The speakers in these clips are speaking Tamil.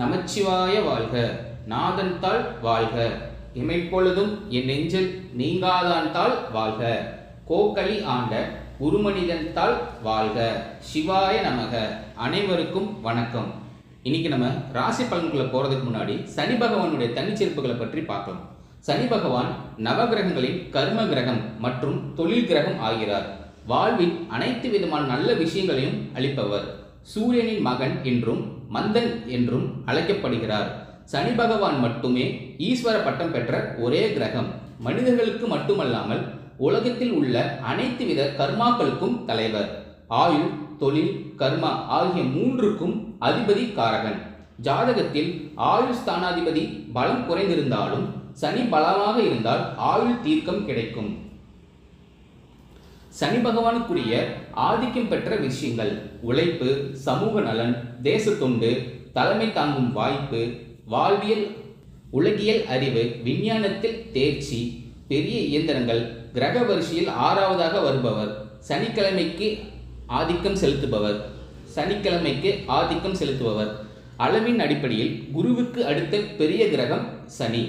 நமச்சிவாய வாழ்க. நாதன் தாள் வாழ்க. இமைப்பொழுதும் என் நெஞ்சில் நீங்காதான் தாள் வாழ்க. கோக்களி ஆண்ட குருமனிதன் தாள் வாழ்க. சிவாய நமக. அனைவருக்கும் வணக்கம். இன்னைக்கு நம்ம ராசி பலன்களை போறதுக்கு முன்னாடி சனி பகவானுடைய தனிச்சிறப்புகளை பற்றி பார்க்கலாம். சனி பகவான் நவகிரகங்களின் கர்ம கிரகம் மற்றும் தொழில் கிரகம் ஆகிறார். வாழ்வில் அனைத்து விதமான நல்ல விஷயங்களையும் அளிப்பவர். சூரியனின் மகன் என்றும் மந்தன் என்றும் அழைக்கப்படுகிறார். சனி பகவான் மட்டுமே ஈஸ்வர பட்டம் பெற்ற ஒரே கிரகம். மனிதர்களுக்கு மட்டுமல்லாமல் உலகத்தில் உள்ள அனைத்து வித கர்மாக்களுக்கும் தலைவர். ஆயுள், தொழில், கர்மா ஆகிய மூன்றுக்கும் அதிபதி காரகன். ஜாதகத்தில் ஆயுள் ஸ்தானாதிபதி பலம் குறைந்திருந்தாலும் சனி பலமாக இருந்தால் ஆயுள் தீர்க்கம் கிடைக்கும். சனி பகவானுக்குரிய ஆதிக்கம் பெற்ற விஷயங்கள்: உழைப்பு, சமூக நலன், தேச தொண்டு, தலைமை தாங்கும் வாய்ப்பு, வாழ்வியல், உலகியல் அறிவு, விஞ்ஞானத்தில் தேர்ச்சி, பெரிய இயந்திரங்கள், கிரக வரிசையில் 6வதாக வருபவர், சனிக்கிழமைக்கு ஆதிக்கம் செலுத்துபவர். அளவின் அடிப்படையில் குருவுக்கு அடுத்த பெரிய கிரகம் சனி.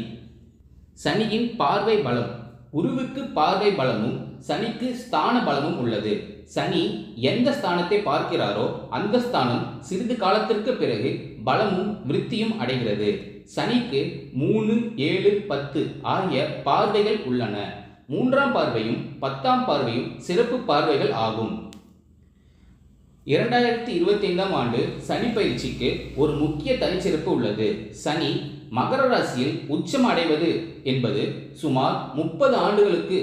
சனியின் பார்வை பலம்: குருவுக்கு பார்வை பலமும் சனிக்கு ஸ்தான பலமும் உள்ளது. சனி எந்த ஸ்தானத்தை பார்க்கிறாரோ அந்த ஸ்தானம் சிறிது காலத்திற்கு பிறகு பலமும் விருத்தியும் அடைகிறது. சனிக்கு 3, 7, 10 ஆகிய பார்வைகள் உள்ளன. 3ஆம் பார்வையும் 10ஆம் பார்வையும் சிறப்பு பார்வைகள் ஆகும். 2025ஆம் ஆண்டு சனி பயிற்சிக்கு ஒரு முக்கிய தனிச்சிறப்பு உள்ளது. சனி மகர ராசியில் உச்சம் அடைவது என்பது சுமார் 30 ஆண்டுகளுக்கு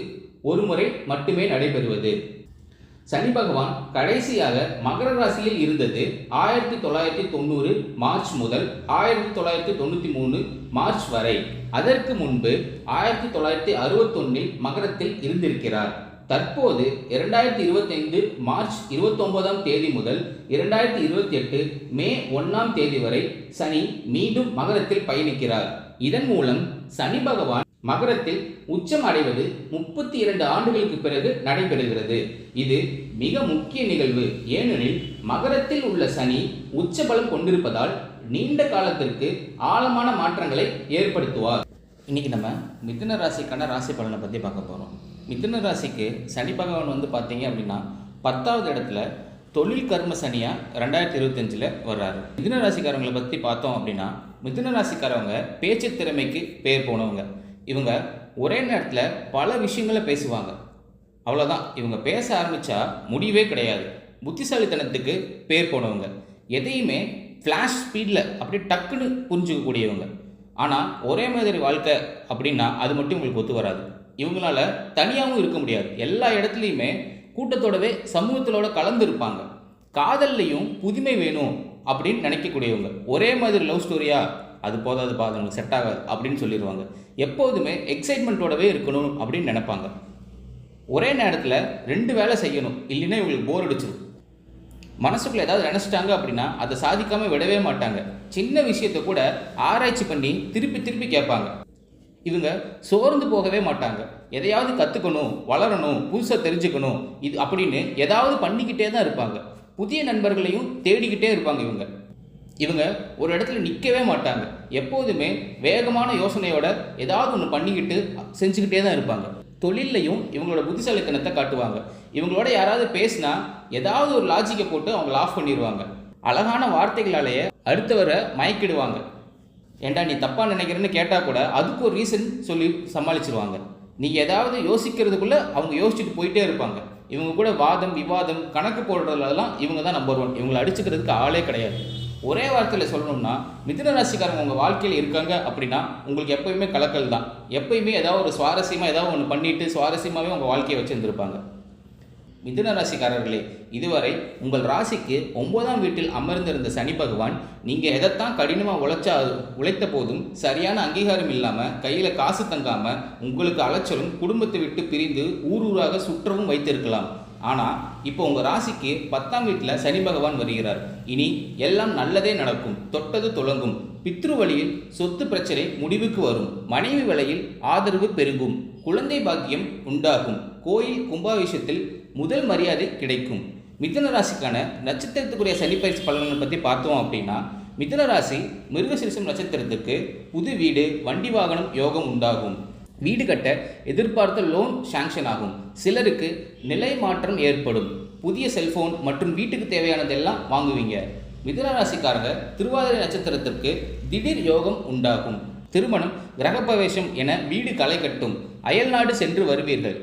ஒரு முறை மட்டுமே நடைபெறுவது. சனி பகவான் கடைசியாக மகர ராசியில் இருந்தது 1990 மார்ச் முதல் 1993 மார்ச் வரை. அதற்கு முன்பு 1961 மகரத்தில் இருந்திருக்கிறார். தற்போது 2025 மார்ச் 29ஆம் தேதி முதல் 2028 மே 1ஆம் தேதி வரை சனி மீண்டும் மகரத்தில் பயணிக்கிறார். இதன் மூலம் சனி பகவான் மகரத்தில் உச்சம் அடைவது 32 ஆண்டுகளுக்கு பிறகு நடைபெறுகிறது. இது மிக முக்கிய நிகழ்வு. ஏனெனில் மகரத்தில் உள்ள சனி உச்ச பலம் கொண்டிருப்பதால் நீண்ட காலத்திற்கு ஆழமான மாற்றங்களை ஏற்படுத்துவார். இன்னைக்கு நம்ம மிதுன ராசிக்கான ராசி பலனை பற்றி பார்க்க போகிறோம். மிதுன ராசிக்கு சனி பகவான் பார்த்தீங்க அப்படின்னா 10வது இடத்துல தொழில் கர்ம சனியா 2025 வர்றாரு. மிதுன ராசிக்காரங்களை பற்றி பார்த்தோம் அப்படின்னா மிதுன ராசிக்காரவங்க பேச்சு திறமைக்கு பேர் போனவங்க. இவங்க ஒரே நேரத்தில் பல விஷயங்களை பேசுவாங்க. அவ்வளோதான், இவங்க பேச ஆரம்பித்தா முடிவே கிடையாது. புத்திசாலித்தனத்துக்கு பேர் போனவங்க. எதையுமே ஃப்ளாஷ் ஸ்பீடில் அப்படியே டக்குன்னு புரிஞ்சுக்கக்கூடியவங்க. ஆனால் ஒரே மாதிரி வாழ்க்கை அப்படின்னா அது மட்டும் உங்களுக்கு ஒத்து வராது. இவங்களால தனியாகவும் இருக்க முடியாது. எல்லா இடத்துலையுமே கூட்டத்தோடவே சமூகத்திலோட கலந்து இருப்பாங்க. காதல்லையும் புதுமை வேணும் அப்படின்னு நினைக்கக்கூடியவங்க. ஒரே மாதிரி லவ் ஸ்டோரியா அது போதாது, உங்களுக்கு செட் ஆகாது அப்படின்னு சொல்லிடுவாங்க. எப்போதுமே எக்ஸைட்மெண்ட்டோடவே இருக்கணும் அப்படின்னு நினைப்பாங்க. ஒரே நேரத்தில் 2 வேலை செய்யணும், இல்லைன்னா இவங்களுக்கு போர் அடிச்சிடும். மனசுக்குள்ள ஏதாவது நினச்சிட்டாங்க அப்படின்னா அதை சாதிக்காமல் விடவே மாட்டாங்க. சின்ன விஷயத்தை கூட ஆராய்ச்சி பண்ணி திருப்பி கேட்பாங்க. இவங்க சோர்ந்து போகவே மாட்டாங்க. எதையாவது கற்றுக்கணும், வளரணும், புதுசாக தெரிஞ்சுக்கணும் இது அப்படின்னு ஏதாவது பண்ணிக்கிட்டே தான் இருப்பாங்க. புதிய நண்பர்களையும் தேடிக்கிட்டே இருப்பாங்க. இவங்க ஒரு இடத்துல நிற்கவே மாட்டாங்க. எப்போதுமே வேகமான யோசனையோட ஏதாவது ஒன்று பண்ணிக்கிட்டு செஞ்சுக்கிட்டே தான் இருப்பாங்க. தொழிலையும் இவங்களோட புத்திசாலித்தனத்தை காட்டுவாங்க. இவங்களோட யாராவது பேசினா ஏதாவது ஒரு லாஜிக்கை போட்டு அவங்கள ஆஃப் பண்ணிடுவாங்க. அழகான வார்த்தைகளாலேயே அடுத்தவரை மயக்கிடுவாங்க. ஏண்டா நீ தப்பாக நினைக்கிறேன்னு கேட்டால் கூட அதுக்கு ஒரு ரீசன் சொல்லி சமாளிச்சிருவாங்க. நீங்கள் ஏதாவது யோசிக்கிறதுக்குள்ளே அவங்க யோசிச்சுட்டு போயிட்டே இருப்பாங்க. இவங்க கூட வாதம், விவாதம், கணக்கு போடுறதுலாம் இவங்க தான் நம்பர் 1. இவங்களை அடிச்சுக்கிறதுக்கு ஆளே கிடையாது. ஒரே வார்த்தையில் சொல்லணும்னா மிதுன ராசிக்காரங்க உங்கள் வாழ்க்கையில் இருக்காங்க அப்படின்னா உங்களுக்கு எப்போயுமே கலக்கல் தான். எப்போயுமே ஏதாவது ஒரு சுவாரஸ்யமாக ஏதாவது ஒன்று பண்ணிட்டு சுவாரஸ்யமாகவே உங்கள் வாழ்க்கையை வச்சுருந்துருப்பாங்க. மிதுன ராசிக்காரர்களே, இதுவரை உங்கள் ராசிக்கு 9ஆம் வீட்டில் அமர்ந்திருந்த சனி பகவான் நீங்கள் எதைத்தான் கடினமாக உழைத்த போதும் சரியான அங்கீகாரம் இல்லாமல் கையில் காசு தங்காமல் உங்களுக்கு அலைச்சலும் குடும்பத்தை விட்டு பிரிந்து ஊராக சுற்றவும் வைத்திருக்கலாம். ஆனால் இப்போ உங்கள் ராசிக்கு 10ஆம் வீட்டில் சனி பகவான் வருகிறார். இனி எல்லாம் நல்லதே நடக்கும். தொட்டது தொடங்கும். பித்ரு வழியில் சொத்து பிரச்சனை முடிவுக்கு வரும். மனைவி வழியில் ஆதரவு பெருகும். குழந்தை பாக்கியம் உண்டாகும். கோயில் கும்பாபிஷேகத்தில் முதல் மரியாதை கிடைக்கும். மிதுன ராசிக்கான நட்சத்திரத்துக்குரிய சனி பயிற்சி பலன்களை பற்றி பார்த்தோம் அப்படின்னா மிதுன ராசி மிருகசீரிஷம் நட்சத்திரத்துக்கு புது வீடு, வண்டி வாகனம் யோகம் உண்டாகும். வீடு கட்ட எதிர்பார்த்த லோன் சாங்ஷன் ஆகும். சிலருக்கு நிலை மாற்றம் ஏற்படும். புதிய செல்போன் மற்றும் வீட்டுக்கு தேவையானதெல்லாம் வாங்குவீங்க. மிதுன ராசிக்காரங்க திருவாதிரை நட்சத்திரத்திற்கு திடீர் யோகம் உண்டாகும். திருமணம், கிரகப்பிரவேசம் என வீடு களை கட்டும். அயல்நாடு சென்று வருவீர்கள்.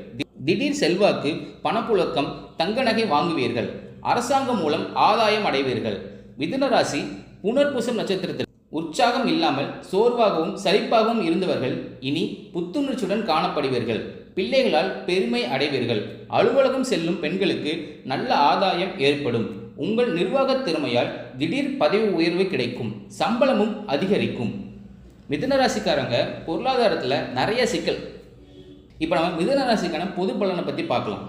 திடீர் செல்வாக்கு, பணப்புழக்கம், தங்க நகை வாங்குவீர்கள். அரசாங்கம் மூலம் ஆதாயம் அடைவீர்கள். மிதுன ராசி புனர்பூசம் நட்சத்திரத்தில் உற்சாகம் இல்லாமல் சோர்வாகவும் சலிப்பாகவும் இருந்தவர்கள் இனி புத்துணர்ச்சியுடன் காணப்படுவீர்கள். பிள்ளைகளால் பெருமை அடைவீர்கள். அலுவலகம் செல்லும் பெண்களுக்கு நல்ல ஆதாயம் ஏற்படும். உங்கள் நிர்வாக திறமையால் திடீர் பதவி உயர்வு கிடைக்கும். சம்பளமும் அதிகரிக்கும். மிதுன ராசிக்காரங்க பொருளாதாரத்தில் நிறைய சிக்கல். இப்போ நம்ம மிதுன ராசிக்கான பொது பலனை பற்றி பார்க்கலாம்.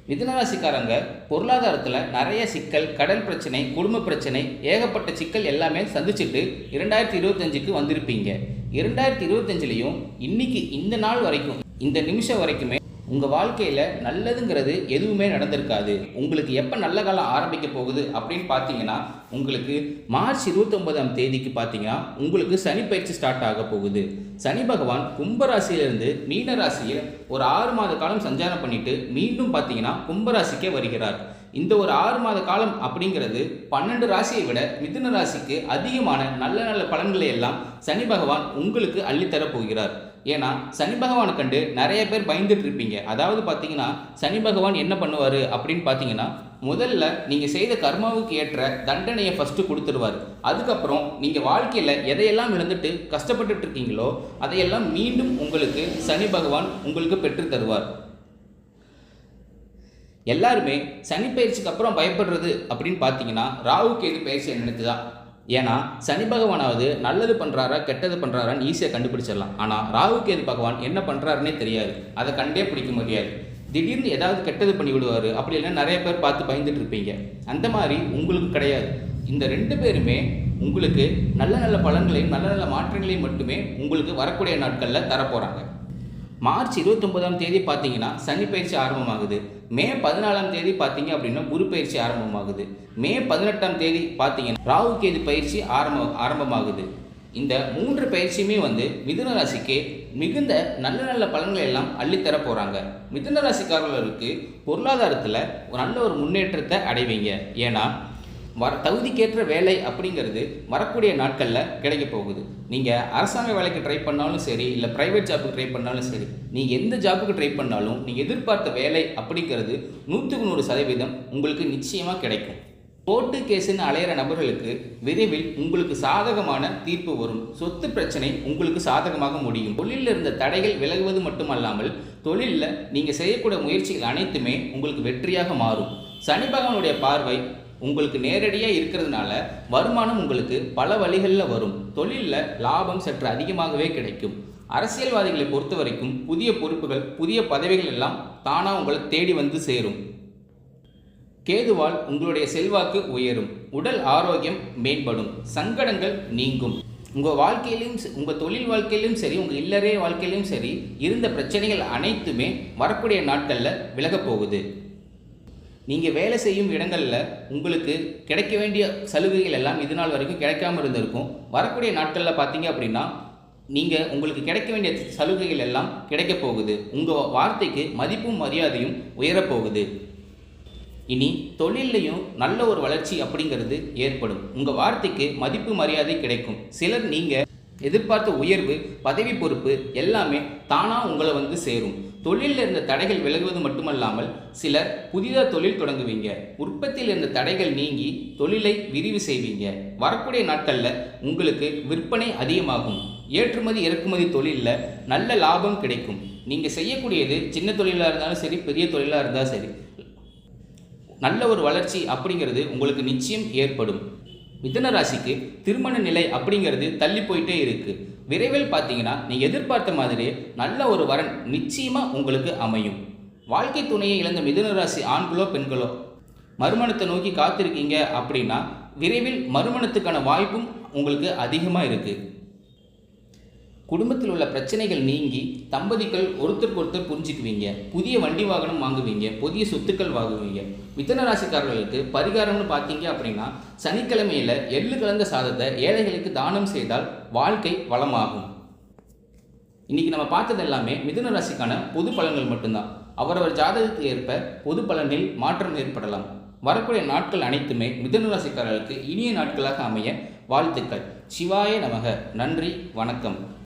மிதுன ராசிக்காரங்க பொருளாதாரத்தில் நிறைய சிக்கல், கடன் பிரச்சனை, குடும்ப பிரச்சனை, ஏகப்பட்ட சிக்கல் எல்லாமே சந்திச்சுட்டு 2025க்கு வந்திருப்பீங்க. 2025லையும் இன்னைக்கு இந்த நாள் வரைக்கும், இந்த நிமிஷம் வரைக்குமே உங்கள் வாழ்க்கையில் நல்லதுங்கிறது எதுவுமே நடந்திருக்காது. உங்களுக்கு எப்போ நல்ல காலம் ஆரம்பிக்க போகுது அப்படின்னு பார்த்தீங்கன்னா, உங்களுக்கு மார்ச் 29ஆம் தேதிக்கு பார்த்தீங்கன்னா உங்களுக்கு சனி பயிற்சி ஸ்டார்ட் ஆக போகுது. சனி பகவான் கும்பராசியிலிருந்து மீன ராசியில் ஒரு 6 மாத காலம் சஞ்சாரம் பண்ணிட்டு மீண்டும் பார்த்தீங்கன்னா கும்பராசிக்கே வருகிறார். இந்த ஒரு 6 மாத காலம் அப்படிங்கிறது 12 ராசியை விட மிதுன ராசிக்கு அதிகமான நல்ல நல்ல பலன்களை எல்லாம் சனி பகவான் உங்களுக்கு அள்ளித்தர போகிறார். ஏன்னா சனி பகவானை கண்டு நிறைய பேர் பயந்துட்டு இருப்பீங்க. அதாவது பார்த்தீங்கன்னா சனி பகவான் என்ன பண்ணுவார் அப்படின்னு பார்த்தீங்கன்னா, முதல்ல நீங்கள் செய்த கர்மாவுக்கு ஏற்ற தண்டனையை ஃபஸ்ட்டு கொடுத்துருவார். அதுக்கப்புறம் நீங்கள் வாழ்க்கையில் எதையெல்லாம் இழந்துட்டு கஷ்டப்பட்டுட்டு இருக்கீங்களோ அதையெல்லாம் மீண்டும் உங்களுக்கு சனி பகவான் உங்களுக்கு பெற்று தருவார். எல்லாருமே சனி பயிற்சிக்கு அப்புறம் பயப்படுறது அப்படின்னு பார்த்தீங்கன்னா ராகு கேது பயிற்சியை நினைத்து தான். ஏன்னா சனி பகவானாவது நல்லது பண்ணுறாரா கெட்டது பண்ணுறாரான்னு ஈஸியாக கண்டுபிடிச்சிடலாம். ஆனால் ராகு கேது பகவான் என்ன பண்ணுறாருன்னே தெரியாது. அதை கண்டே பிடிக்க முடியாது. திடீர்னு ஏதாவது கெட்டது பண்ணி விடுவார். அப்படி இல்லைன்னா நிறைய பேர் பார்த்து பயந்துட்டு இருப்பீங்க. அந்த மாதிரி உங்களுக்கு கிடையாது. இந்த 2 பேருமே உங்களுக்கு நல்ல நல்ல பலன்களையும் நல்ல நல்ல மாற்றங்களையும் மட்டுமே உங்களுக்கு வரக்கூடிய நாட்களில் தரப்போகிறாங்க. மார்ச் 29ஆம் தேதி பார்த்தீங்கன்னா சனி பயிற்சி ஆரம்பமாகுது. மே 14ஆம் தேதி பார்த்தீங்க அப்படின்னா குரு பயிற்சி ஆரம்பமாகுது. மே 18ஆம் தேதி பார்த்தீங்கன்னா ராகு கேது பயிற்சி ஆரம்பமாகுது. இந்த 3 பயிற்சியுமே மிதுன ராசிக்கு மிகுந்த நல்ல நல்ல பலன்களை எல்லாம் அள்ளித்தர போகிறாங்க. மிதுன ராசிக்காரர்களுக்கு பொருளாதாரத்தில் நல்ல ஒரு முன்னேற்றத்தை அடைவீங்க. ஏன்னா தகுதிக்கேற்ற வேலை அப்படிங்கிறது வரக்கூடிய நாட்களில் கிடைக்க போகுது. நீங்கள் அரசாங்க வேலைக்கு ட்ரை பண்ணாலும் சரி, இல்லை ப்ரைவேட் ஜாப்புக்கு ட்ரை பண்ணாலும் சரி, நீங்கள் எந்த ஜாப்புக்கு ட்ரை பண்ணாலும் நீங்கள் எதிர்பார்த்த வேலை அப்படிங்கிறது 100க்கு 100% உங்களுக்கு நிச்சயமாக கிடைக்கும். கோர்ட்டு கேஸுன்னு அலையிற நபர்களுக்கு விரைவில் உங்களுக்கு சாதகமான தீர்ப்பு வரும். சொத்து பிரச்சனை உங்களுக்கு சாதகமாக முடியும். தொழிலில் இருந்த தடைகள் விலகுவது மட்டுமல்லாமல் தொழிலில் நீங்கள் செய்யக்கூடிய முயற்சிகள் அனைத்துமே உங்களுக்கு வெற்றியாக மாறும். சனி பகவானுடைய பார்வை உங்களுக்கு நேரடியாக இருக்கிறதுனால வருமானம் உங்களுக்கு பல வழிகளில் வரும். தொழிலில் லாபம் சற்று அதிகமாகவே கிடைக்கும். அரசியல்வாதிகளை பொறுத்த வரைக்கும் புதிய பொறுப்புகள், புதிய பதவிகள் எல்லாம் தானாக உங்களை தேடி வந்து சேரும். கேதுவால் உங்களுடைய செல்வாக்கு உயரும். உடல் ஆரோக்கியம் மேம்படும். சங்கடங்கள் நீங்கும். உங்கள் வாழ்க்கையிலும், உங்கள் தொழில் வாழ்க்கையிலும் சரி, உங்கள் இல்லறை வாழ்க்கையிலும் சரி, இருந்த பிரச்சனைகள் அனைத்துமே வரக்கூடிய நாட்களில் விலகப் போகுது. நீங்கள் வேலை செய்யும் இடங்களில் உங்களுக்கு கிடைக்க வேண்டிய சலுகைகள் எல்லாம் இது நாள் வரைக்கும் கிடைக்காம இருந்திருக்கும். வரக்கூடிய நாட்களில் பார்த்தீங்க அப்படின்னா நீங்கள் உங்களுக்கு கிடைக்க வேண்டிய சலுகைகள் எல்லாம் கிடைக்க போகுது. உங்கள் வார்த்தைக்கு மதிப்பும் மரியாதையும் உயரப்போகுது. இனி தொழிலையும் நல்ல ஒரு வளர்ச்சி அப்படிங்கிறது ஏற்படும். உங்கள் வார்த்தைக்கு மதிப்பு மரியாதை கிடைக்கும். சிலர் நீங்கள் எதிர்பார்த்த உயர்வு, பதவி பொறுப்பு எல்லாமே தானாக உங்களை சேரும். தொழிலில் இருந்த தடைகள் விலகுவது மட்டுமல்லாமல் சிலர் புதிதாக தொழில் தொடங்குவீங்க. உற்பத்தியில் இருந்த தடைகள் நீங்கி தொழிலை விரிவு செய்வீங்க. வரக்கூடிய நாட்களில் உங்களுக்கு விற்பனை அதிகமாகும். ஏற்றுமதி இறக்குமதி தொழிலில் நல்ல லாபம் கிடைக்கும். நீங்கள் செய்யக்கூடியது சின்ன தொழிலாக இருந்தாலும் சரி, பெரிய தொழிலாக இருந்தாலும் சரி, நல்ல ஒரு வளர்ச்சி அப்படிங்கிறது உங்களுக்கு நிச்சயம் ஏற்படும். மிதுன ராசிக்கு திருமண நிலை அப்படிங்கிறது தள்ளி போயிட்டே இருக்குது. விரைவில் பார்த்தீங்கன்னா நீங்கள் எதிர்பார்த்த மாதிரியே நல்ல ஒரு வரன் நிச்சயமாக உங்களுக்கு அமையும். வாழ்க்கை துணையை இழந்த மிதுன ராசி ஆண்களோ பெண்களோ மறுமணத்தை நோக்கி காத்திருக்கீங்க அப்படின்னா விரைவில் மறுமணத்துக்கான வாய்ப்பும் உங்களுக்கு அதிகமாக இருக்குது. குடும்பத்தில் உள்ள பிரச்சனைகள் நீங்கி தம்பதிகள் ஒருத்தருக்கு ஒருத்தர் புரிஞ்சுக்குவீங்க. புதிய வண்டி வாகனம் வாங்குவீங்க. புதிய சொத்துக்கள் வாங்குவீங்க. மிதுன ராசிக்காரர்களுக்கு பரிகாரம்னு பார்த்தீங்க அப்படின்னா, சனிக்கிழமையில் எள்ளு கலந்த சாதத்தை ஏழைகளுக்கு தானம் செய்தால் வாழ்க்கை வளமாகும். இன்றைக்கி நம்ம பார்த்தது எல்லாமே மிதுன ராசிக்கான பொது பலன்கள் மட்டும்தான். அவரவர் ஜாதகத்துக்கு ஏற்ப பொது பலனில் மாற்றம் ஏற்படலாம். வரக்கூடிய நாட்கள் அனைத்துமே மிதுன ராசிக்காரர்களுக்கு இனிய நாட்களாக அமைய வாழ்த்துக்கள். சிவாய நமக. நன்றி, வணக்கம்.